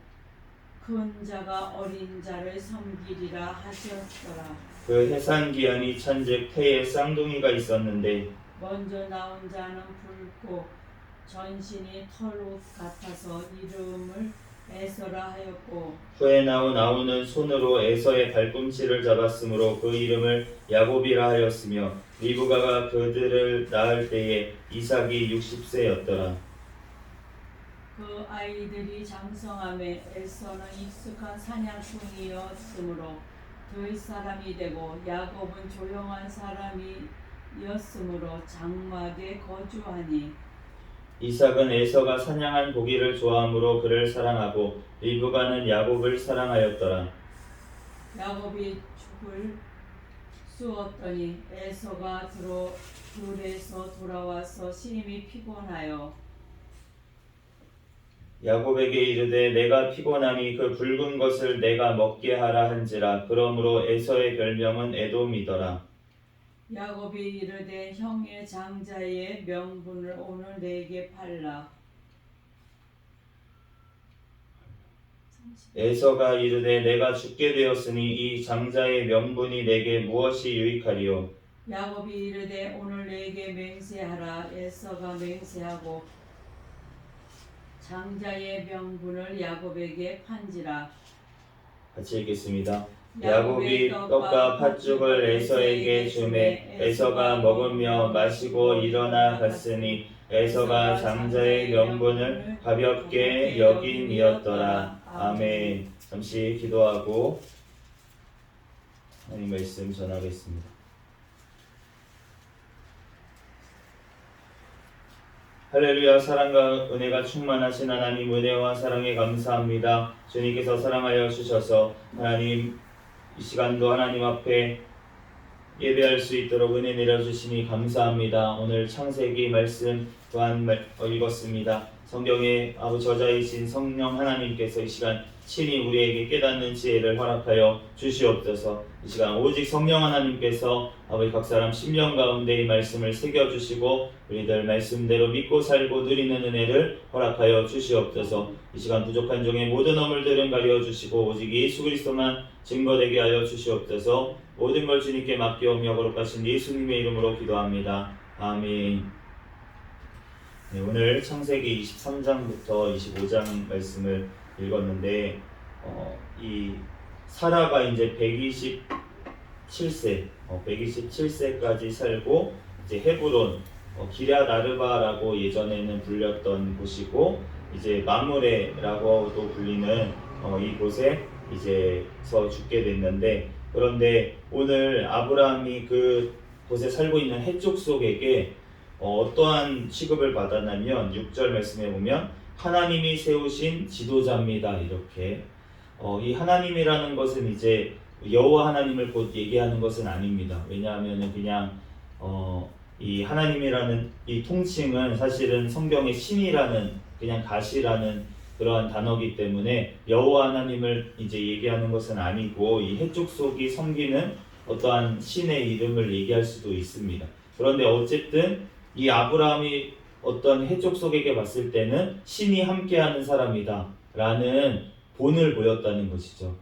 [SPEAKER 2] 큰 자가 어린 자를 섬기리라 하셨더라.
[SPEAKER 1] 그 해산기한이 찬즉 태에 쌍둥이가 있었는데
[SPEAKER 2] 먼저 나온 자는 붉고 전신이 털옷 같아서 이름을 에서라 하였고
[SPEAKER 1] 후에 나온 아우는 손으로 에서의 발꿈치를 잡았으므로 그 이름을 야곱이라 하였으며 리브가가 그들을 낳을 때에 이삭이 60세였더라.
[SPEAKER 2] 그 아이들이 장성함에 에서는 익숙한 사냥꾼이었으므로 그의 사람이 되고 야곱은 조용한 사람이었으므로 장막에 거주하니
[SPEAKER 1] 이삭은 에서가 사냥한 고기를 좋아하므로 그를 사랑하고 리브가는 야곱을 사랑하였더라.
[SPEAKER 2] 야곱이 죽을 쑤었더니 에서가 들에서 돌아와서 심히 피곤하여
[SPEAKER 1] 야곱에게 이르되 내가 피곤하니 그 붉은 것을 내가 먹게 하라 한지라. 그러므로 에서의 별명은 에돔이더라.
[SPEAKER 2] 야곱이 이르되 형의 장자의 명분을 오늘 내게 팔라.
[SPEAKER 1] 에서가 이르되 내가 죽게 되었으니 이 장자의 명분이 내게 무엇이 유익하리요.
[SPEAKER 2] 야곱이 이르되 오늘 내게 맹세하라. 에서가 맹세하고 장자의 명분을 야곱에게 판지라.
[SPEAKER 1] 같이 읽겠습니다. 야곱이 떡과 팥죽을 에서에게 주매 에서가 먹으며 마시고 일어나 갔으니 에서가 장자의 명분을 가볍게 여김이었더라. 아멘. 잠시 기도하고 하나님 말씀 전하겠습니다. 할렐루야. 사랑과 은혜가 충만하신 하나님, 은혜와 사랑에 감사합니다. 주님께서 사랑하여 주셔서 하나님 이 시간도 하나님 앞에 예배할 수 있도록 은혜 내려주시니 감사합니다. 오늘 창세기 말씀 또한 읽었습니다. 성경의 저자이신 성령 하나님께서 이 시간 친히 우리에게 깨닫는 지혜를 허락하여 주시옵소서. 이 시간 오직 성령 하나님께서 아버지 각 사람 심령 가운데 이 말씀을 새겨주시고 우리들 말씀대로 믿고 살고 누리는 은혜를 허락하여 주시옵소서. 이 시간 부족한 종의 모든 허물들은 가려주시고 오직 예수 그리스도만 증거되게 하여 주시옵소서. 모든 걸 주님께 맡겨오며 거룩하신 예수님의 이름으로 기도합니다. 아멘. 네, 오늘 창세기 23장부터 25장 말씀을 읽었는데 이 사라가 이제 127세까지 살고 이제 헤브론 기럇 아르바라고 예전에는 불렸던 곳이고 이제 마므레라고도 불리는 이곳에 이제서 죽게 됐는데, 그런데 오늘 아브라함이 그 곳에 살고 있는 해족속에게 어떠한 취급을 받았냐면 6절 말씀에 보면 하나님이 세우신 지도자입니다. 이렇게 이 하나님이라는 것은 이제 여호와 하나님을 곧 얘기하는 것은 아닙니다. 왜냐하면 그냥 이 하나님이라는 이 통칭은 사실은 성경의 신이라는 그냥 가시라는 그러한 단어이기 때문에 여호와 하나님을 이제 얘기하는 것은 아니고 이 해족속이 섬기는 어떠한 신의 이름을 얘기할 수도 있습니다. 그런데 어쨌든 이 아브라함이 어떤 해족속에게 봤을 때는 신이 함께하는 사람이다 라는 본을 보였다는 것이죠.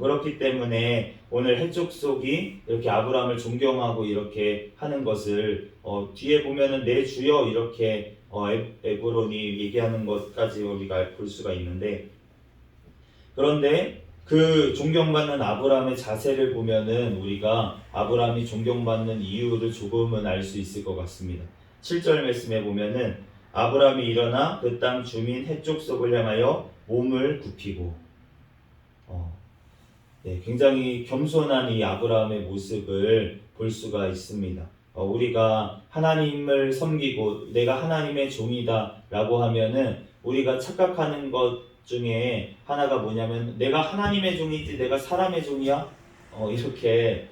[SPEAKER 1] 그렇기 때문에 오늘 해족속이 이렇게 아브라함을 존경하고 이렇게 하는 것을 뒤에 보면은 내 주여 이렇게 에브론이 얘기하는 것까지 우리가 볼 수가 있는데, 그런데 그 존경받는 아브라함의 자세를 보면은 우리가 아브라함이 존경받는 이유를 조금은 알 수 있을 것 같습니다. 7절 말씀에 보면은 아브라함이 일어나 그 땅 주민 해족속을 향하여 몸을 굽히고 굉장히 겸손한 이 아브라함의 모습을 볼 수가 있습니다. 우리가 하나님을 섬기고 내가 하나님의 종이다 라고 하면은 우리가 착각하는 것 중에 하나가 뭐냐면 내가 하나님의 종이지 내가 사람의 종이야? 이렇게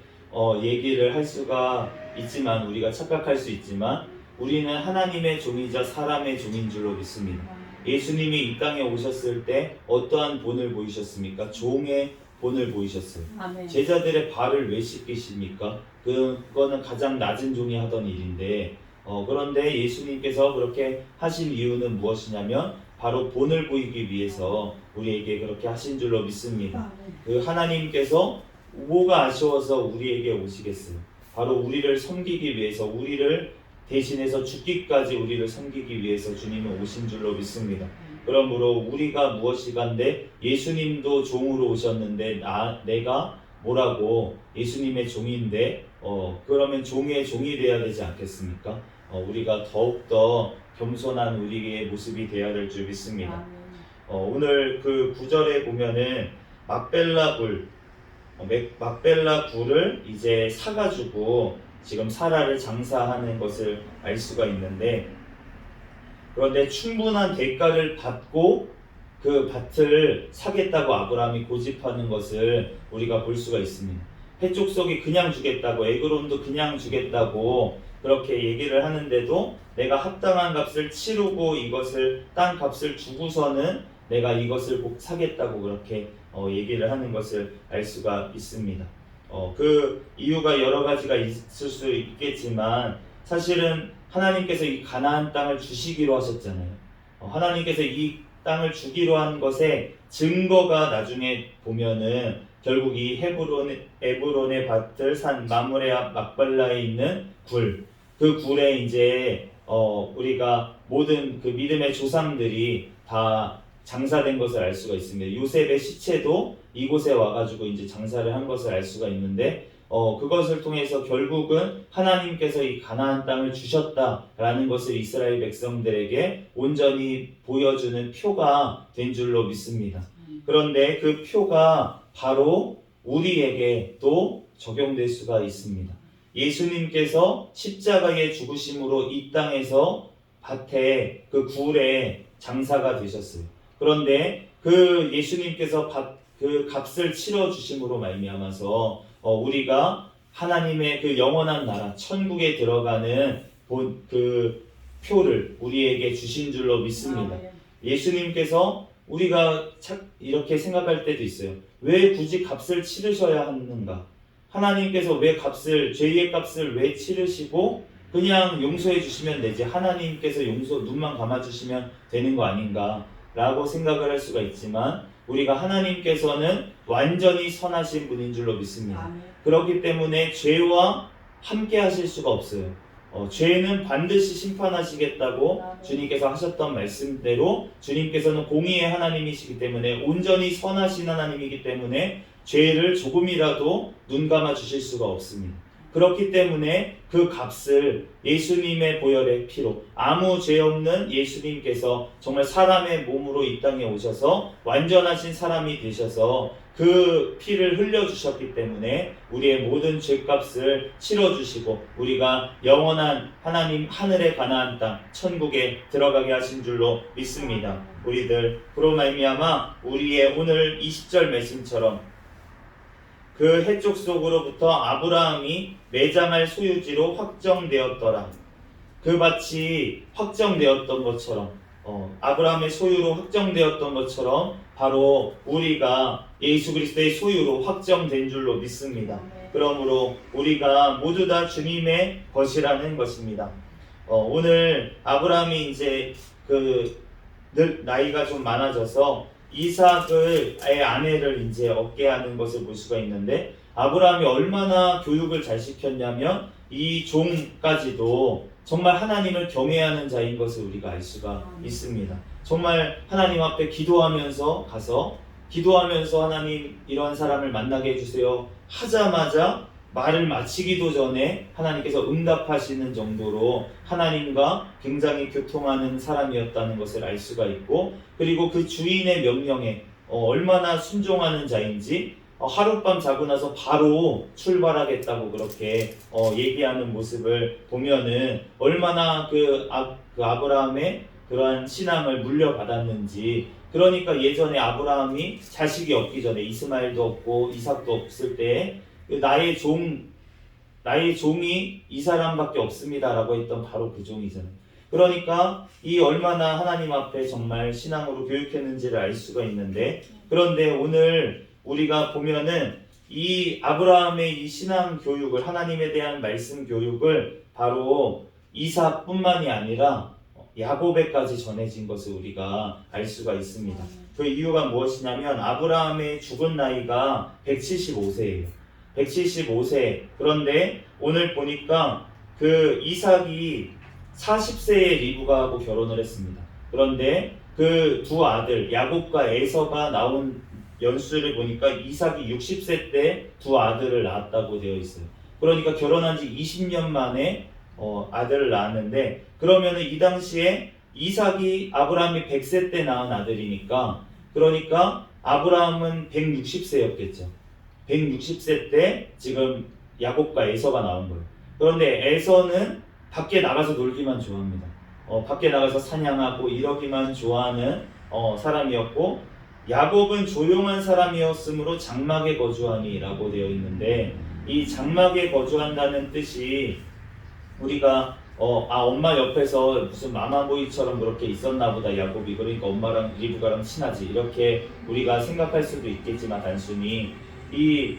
[SPEAKER 1] 얘기를 할 수가 있지만, 우리가 착각할 수 있지만 우리는 하나님의 종이자 사람의 종인 줄로 믿습니다. 예수님이 이 땅에 오셨을 때 어떠한 본을 보이셨습니까? 종의 본을 보이셨어요.
[SPEAKER 2] 아멘.
[SPEAKER 1] 제자들의 발을 왜 씻기십니까? 그거는 가장 낮은 종이 하던 일인데 그런데 예수님께서 그렇게 하신 이유는 무엇이냐면 바로 본을 보이기 위해서 우리에게 그렇게 하신 줄로 믿습니다. 그 하나님께서 뭐가 아쉬워서 우리에게 오시겠어요? 바로 우리를 섬기기 위해서, 우리를 대신해서 죽기까지 우리를 섬기기 위해서 주님은 오신 줄로 믿습니다. 그러므로 우리가 무엇이간데 예수님도 종으로 오셨는데 내가 뭐라고 예수님의 종인데 그러면 종의 종이 돼야 되지 않겠습니까? 우리가 더욱더 겸손한 우리의 모습이 되어야 될 줄 믿습니다. 오늘 그 9절에 보면은 막벨라 굴을 이제 사가지고 지금 사라를 장사하는 것을 알 수가 있는데, 그런데 충분한 대가를 받고 그 밭을 사겠다고 아브라함이 고집하는 것을 우리가 볼 수가 있습니다. 해족속이 그냥 주겠다고, 에그론도 그냥 주겠다고 그렇게 얘기를 하는데도 내가 합당한 값을 치르고 이것을 땅 값을 주고서는 내가 이것을 꼭 사겠다고 그렇게 얘기를 하는 것을 알 수가 있습니다. 그 이유가 여러 가지가 있을 수 있겠지만 사실은 하나님께서 이 가나안 땅을 주시기로 하셨잖아요. 하나님께서 이 땅을 주기로 한 것의 증거가 나중에 보면은 결국 이 에브론의 밭을 산 마므레 앞 막발라에 있는 그 굴에 이제 우리가 모든 그 믿음의 조상들이 다 장사된 것을 알 수가 있습니다. 요셉의 시체도 이곳에 와가지고 이제 장사를 한 것을 알 수가 있는데, 그것을 통해서 결국은 하나님께서 이 가나안 땅을 주셨다라는 것을 이스라엘 백성들에게 온전히 보여주는 표가 된 줄로 믿습니다. 그런데 그 표가 바로 우리에게 또 적용될 수가 있습니다. 예수님께서 십자가의 죽으심으로 이 땅에서 밭에 그 굴에 장사가 되셨어요. 그런데 그 예수님께서 그 값을 치러 주심으로 말미암아서 우리가 하나님의 그 영원한 나라 천국에 들어가는 그 표를 우리에게 주신 줄로 믿습니다. 예수님께서 우리가 이렇게 생각할 때도 있어요. 왜 굳이 값을 치르셔야 하는가? 하나님께서 왜 죄의 값을 왜 치르시고 그냥 용서해 주시면 되지, 하나님께서 눈만 감아주시면 되는 거 아닌가 라고 생각을 할 수가 있지만, 우리가 하나님께서는 완전히 선하신 분인 줄로 믿습니다. 그렇기 때문에 죄와 함께 하실 수가 없어요. 죄는 반드시 심판하시겠다고 주님께서 하셨던 말씀대로 주님께서는 공의의 하나님이시기 때문에, 온전히 선하신 하나님이기 때문에 죄를 조금이라도 눈 감아 주실 수가 없습니다. 그렇기 때문에 그 값을 예수님의 보혈의 피로, 아무 죄 없는 예수님께서 정말 사람의 몸으로 이 땅에 오셔서 완전하신 사람이 되셔서 그 피를 흘려주셨기 때문에 우리의 모든 죄값을 치러주시고 우리가 영원한 하나님 하늘의 가나안 땅 천국에 들어가게 하신 줄로 믿습니다. 우리들 그로 말미암아 우리의 오늘 20절 말씀처럼 그 해쪽 속으로부터 아브라함이 매장할 소유지로 확정되었더라. 그 밭이 확정되었던 것처럼, 아브라함의 소유로 확정되었던 것처럼 바로 우리가 예수 그리스도의 소유로 확정된 줄로 믿습니다. 그러므로 우리가 모두 다 주님의 것이라는 것입니다. 오늘 아브라함이 이제 늘 나이가 좀 많아져서 이삭의 아내를 이제 얻게 하는 것을 볼 수가 있는데, 아브라함이 얼마나 교육을 잘 시켰냐면 이 종까지도 정말 하나님을 경외하는 자인 것을 우리가 알 수가 있습니다. 정말 하나님 앞에 기도하면서 하나님 이런 사람을 만나게 해주세요 하자마자 말을 마치기도 전에 하나님께서 응답하시는 정도로 하나님과 굉장히 교통하는 사람이었다는 것을 알 수가 있고, 그리고 그 주인의 명령에 얼마나 순종하는 자인지 하룻밤 자고 나서 바로 출발하겠다고 그렇게 얘기하는 모습을 보면은 얼마나 그 아브라함의 그러한 신앙을 물려받았는지. 그러니까 예전에 아브라함이 자식이 없기 전에, 이스마엘도 없고 이삭도 없을 때 나의 종이 이 사람밖에 없습니다라고 했던 바로 그 종이잖아요. 그러니까 이 얼마나 하나님 앞에 정말 신앙으로 교육했는지를 알 수가 있는데, 그런데 오늘 우리가 보면은 이 아브라함의 이 신앙 교육을, 하나님에 대한 말씀 교육을 바로 이삭뿐만이 아니라 야곱에까지 전해진 것을 우리가 알 수가 있습니다. 그 이유가 무엇이냐면 아브라함의 죽은 나이가 175세예요. 175세. 그런데 오늘 보니까 그 이삭이 40세에 리브가하고 결혼을 했습니다. 그런데 그 두 아들 야곱과 에서가 나온 연수를 보니까 이삭이 60세 때 두 아들을 낳았다고 되어 있어요. 그러니까 결혼한 지 20년 만에 아들을 낳았는데, 그러면은 이 당시에 이삭이 아브라함이 100세 때 낳은 아들이니까, 그러니까 아브라함은 160세였겠죠. 160세 때 지금 야곱과 에서가 나온 거예요. 그런데 에서는 밖에 나가서 놀기만 좋아합니다. 밖에 나가서 사냥하고 이러기만 좋아하는 사람이었고, 야곱은 조용한 사람이었으므로 장막에 거주하니라고 되어 있는데, 이 장막에 거주한다는 뜻이 우리가 엄마 옆에서 무슨 마마보이처럼 그렇게 있었나 보다 야곱이, 그러니까 엄마랑 리브가랑 친하지, 이렇게 우리가 생각할 수도 있겠지만, 단순히 이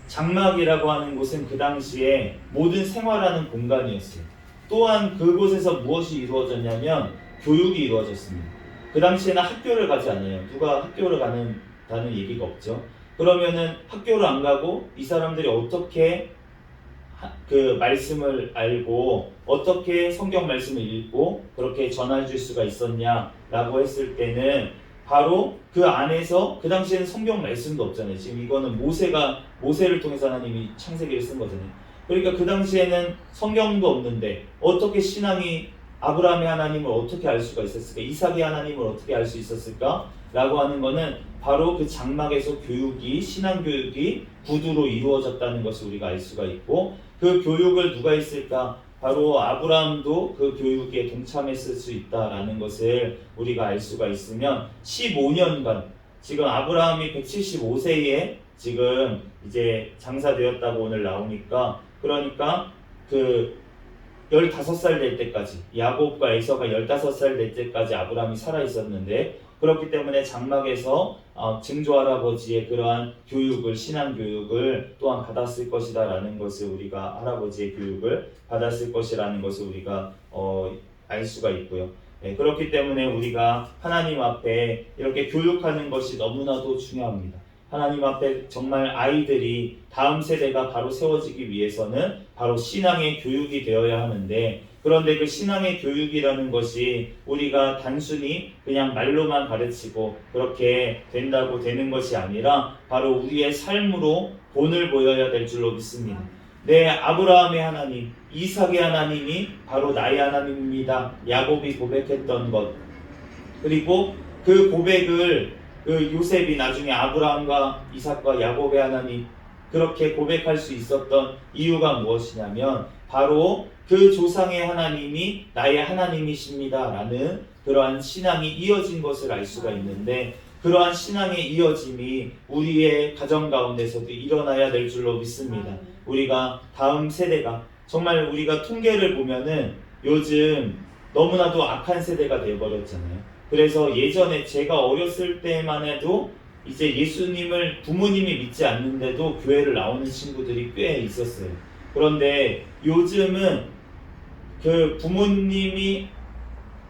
[SPEAKER 1] 장막이라고 하는 곳은 그 당시에 모든 생활하는 공간이었어요. 또한 그곳에서 무엇이 이루어졌냐면 교육이 이루어졌습니다. 그 당시에는 학교를 가지 않아요. 누가 학교를 가는다는 얘기가 없죠. 그러면은 학교를 안 가고 이 사람들이 어떻게 그 말씀을 알고 어떻게 성경 말씀을 읽고 그렇게 전해줄 수가 있었냐라고 했을 때는 바로 그 안에서, 그 당시에는 성경 말씀도 없잖아요. 지금 이거는 모세를 통해서 하나님이 창세기를 쓴 거잖아요. 그러니까 그 당시에는 성경도 없는데 어떻게 신앙이 아브라함의 하나님을 어떻게 알 수가 있었을까? 이삭의 하나님을 어떻게 알 수 있었을까? 라고 하는 거는 바로 그 장막에서 신앙 교육이 구두로 이루어졌다는 것을 우리가 알 수가 있고, 그 교육을 누가 했을까? 바로 아브라함도 그 교육에 동참했을 수 있다라는 것을 우리가 알 수가 있으면, 15년간 지금 아브라함이 175세에 지금 이제 장사되었다고 오늘 나오니까, 그러니까 그 15살 될 때까지, 야곱과 에서가 15살 될 때까지 아브라함이 살아 있었는데, 그렇기 때문에 장막에서 증조할아버지의 그러한 교육을, 신앙 교육을 또한 받았을 것이다 라는 것을 우리가, 할아버지의 교육을 받았을 것이라는 것을 우리가 알 수가 있고요. 그렇기 때문에 우리가 하나님 앞에 이렇게 교육하는 것이 너무나도 중요합니다. 하나님 앞에 정말 아이들이, 다음 세대가 바로 세워지기 위해서는 바로 신앙의 교육이 되어야 하는데, 그런데 그 신앙의 교육이라는 것이 우리가 단순히 그냥 말로만 가르치고 그렇게 된다고 되는 것이 아니라 바로 우리의 삶으로 본을 보여야 될 줄로 믿습니다. 내 아브라함의 하나님, 이삭의 하나님이 바로 나의 하나님입니다. 야곱이 고백했던 것, 그리고 그 고백을 그 요셉이 나중에 아브라함과 이삭과 야곱의 하나님 그렇게 고백할 수 있었던 이유가 무엇이냐면, 바로 그 조상의 하나님이 나의 하나님이십니다 라는 그러한 신앙이 이어진 것을 알 수가 있는데, 그러한 신앙의 이어짐이 우리의 가정 가운데서도 일어나야 될 줄로 믿습니다. 우리가 다음 세대가, 정말 우리가 통계를 보면은 요즘 너무나도 악한 세대가 되어버렸잖아요. 그래서 예전에 제가 어렸을 때만 해도 이제 예수님을 부모님이 믿지 않는데도 교회를 나오는 친구들이 꽤 있었어요. 그런데 요즘은 그 부모님이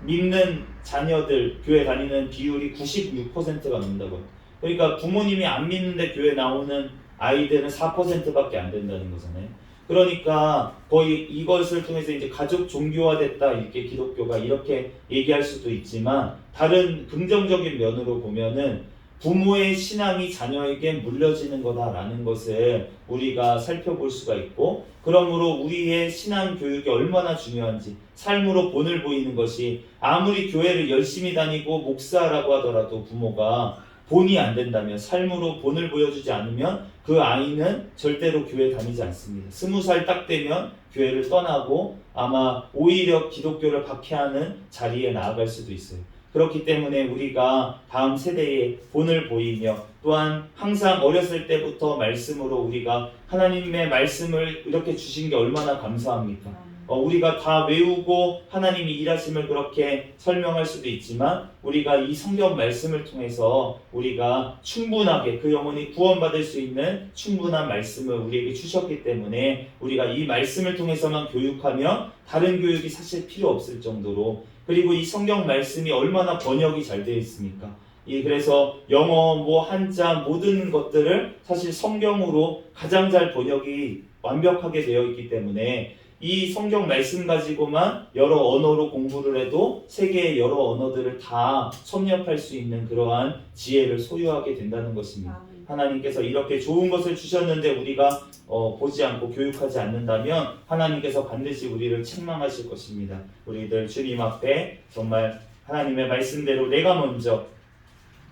[SPEAKER 1] 믿는 자녀들 교회 다니는 비율이 96%가 넘는다고요. 그러니까 부모님이 안 믿는데 교회 나오는 아이들은 4%밖에 안 된다는 거잖아요. 그러니까 거의 이것을 통해서 이제 가족 종교화됐다, 이렇게 기독교가 이렇게 얘기할 수도 있지만, 다른 긍정적인 면으로 보면은 부모의 신앙이 자녀에게 물려지는 거다라는 것을 우리가 살펴볼 수가 있고, 그러므로 우리의 신앙 교육이 얼마나 중요한지, 삶으로 본을 보이는 것이, 아무리 교회를 열심히 다니고 목사라고 하더라도 부모가 본이 안 된다면, 삶으로 본을 보여주지 않으면 그 아이는 절대로 교회 다니지 않습니다. 20살 딱 되면 교회를 떠나고 아마 오히려 기독교를 박해하는 자리에 나아갈 수도 있어요. 그렇기 때문에 우리가 다음 세대에 본을 보이며, 또한 항상 어렸을 때부터 말씀으로 우리가 하나님의 말씀을 이렇게 주신 게 얼마나 감사합니까? 우리가 다 외우고 하나님이 일하심을 그렇게 설명할 수도 있지만, 우리가 이 성경 말씀을 통해서 우리가 충분하게 그 영혼이 구원받을 수 있는 충분한 말씀을 우리에게 주셨기 때문에, 우리가 이 말씀을 통해서만 교육하면 다른 교육이 사실 필요 없을 정도로, 그리고 이 성경 말씀이 얼마나 번역이 잘 되어 있습니까? 그래서 영어, 한자 모든 것들을 사실 성경으로 가장 잘 번역이 완벽하게 되어 있기 때문에, 이 성경 말씀 가지고만 여러 언어로 공부를 해도 세계의 여러 언어들을 다 섭렵할 수 있는 그러한 지혜를 소유하게 된다는 것입니다. 하나님께서 이렇게 좋은 것을 주셨는데 우리가 보지 않고 교육하지 않는다면 하나님께서 반드시 우리를 책망하실 것입니다. 우리들 주님 앞에 정말 하나님의 말씀대로 내가 먼저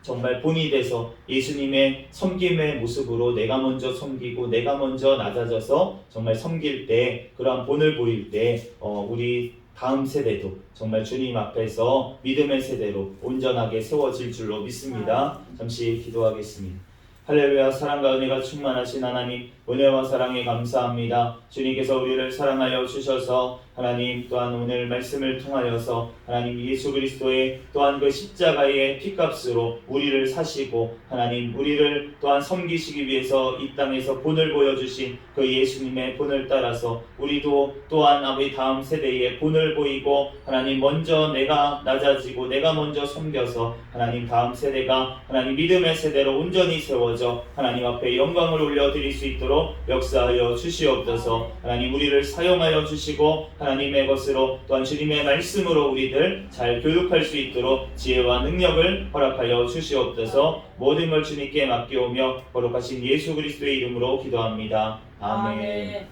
[SPEAKER 1] 정말 본이 돼서 예수님의 섬김의 모습으로 내가 먼저 섬기고 내가 먼저 낮아져서 정말 섬길 때 그러한 본을 보일 때 우리 다음 세대도 정말 주님 앞에서 믿음의 세대로 온전하게 세워질 줄로 믿습니다. 잠시 기도하겠습니다. 할렐루야. 사랑과 은혜가 충만하신 하나님, 은혜와 사랑에 감사합니다. 주님께서 우리를 사랑하여 주셔서 하나님 또한 오늘 말씀을 통하여서 하나님 예수 그리스도의 또한 그 십자가의 피값으로 우리를 사시고 하나님 우리를 또한 섬기시기 위해서 이 땅에서 본을 보여주신 그 예수님의 본을 따라서 우리도 또한 우리 다음 세대에 본을 보이고 하나님 먼저 내가 낮아지고 내가 먼저 섬겨서 하나님 다음 세대가 하나님 믿음의 세대로 온전히 세워져 하나님 앞에 영광을 올려드릴 수 있도록 역사하여 주시옵소서. 하나님 우리를 사용하여 주시고 하나님의 것으로 또한 주님의 말씀으로 우리들 잘 교육할 수 있도록 지혜와 능력을 허락하여 주시옵소서. 모든 걸 주님께 맡겨오며 거룩하신 예수 그리스도의 이름으로 기도합니다. 아멘.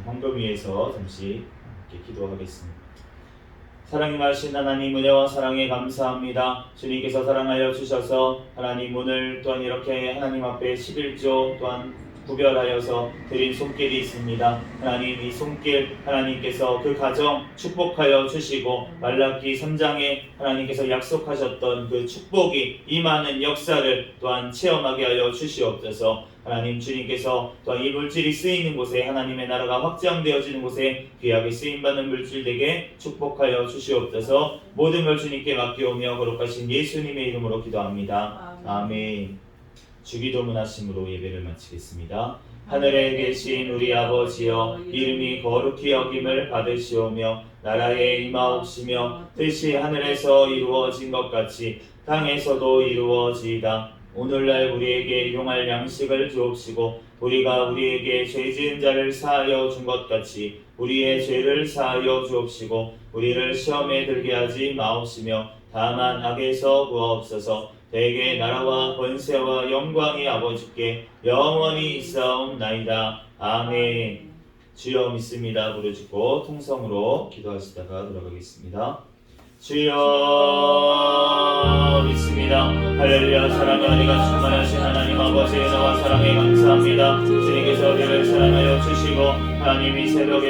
[SPEAKER 1] 황금 위에서 잠시 함께 기도하겠습니다. 사랑이 많으신 하나님, 은혜와 사랑에 감사합니다. 주님께서 사랑하여 주셔서 하나님 오늘 또한 이렇게 하나님 앞에 11조 또한 구별하여서 드린 손길이 있습니다. 하나님 이 손길 하나님께서 그 가정 축복하여 주시고 말라기 3장에 하나님께서 약속하셨던 그 축복이 임하는 역사를 또한 체험하게 하여 주시옵소서. 하나님 주님께서 또한 이 물질이 쓰이는 곳에 하나님의 나라가 확장되어지는 곳에 귀하게 쓰임받는 물질에게 축복하여 주시옵소서. 모든 걸 주님께 맡겨오며 거룩하신 예수님의 이름으로 기도합니다. 아멘. 주기도문 하심으로 예배를 마치겠습니다. 하늘에 계신 우리 아버지여, 이름이 거룩히 여김을 받으시오며 나라에 임하옵시며 뜻이 하늘에서 이루어진 것 같이 땅에서도 이루어지이다. 오늘날 우리에게 일용할 양식을 주옵시고 우리가 우리에게 죄 지은 자를 사하여 준 것 같이 우리의 죄를 사하여 주옵시고 우리를 시험에 들게 하지 마옵시며 다만 악에서 구하옵소서. 대개 나라와 권세와 영광이 아버지께 영원히 있사옵나이다. 아멘. 주여 믿습니다. 부르짖고 통성으로 기도하시다가 돌아가겠습니다. 주여 믿습니다. 할렐루야. 사랑과 은혜가 충만하신 하나님 아버지의 은혜와 사랑에 감사합니다. 주님께서 우리를 사랑하여 주시고 하나님 이 새벽에도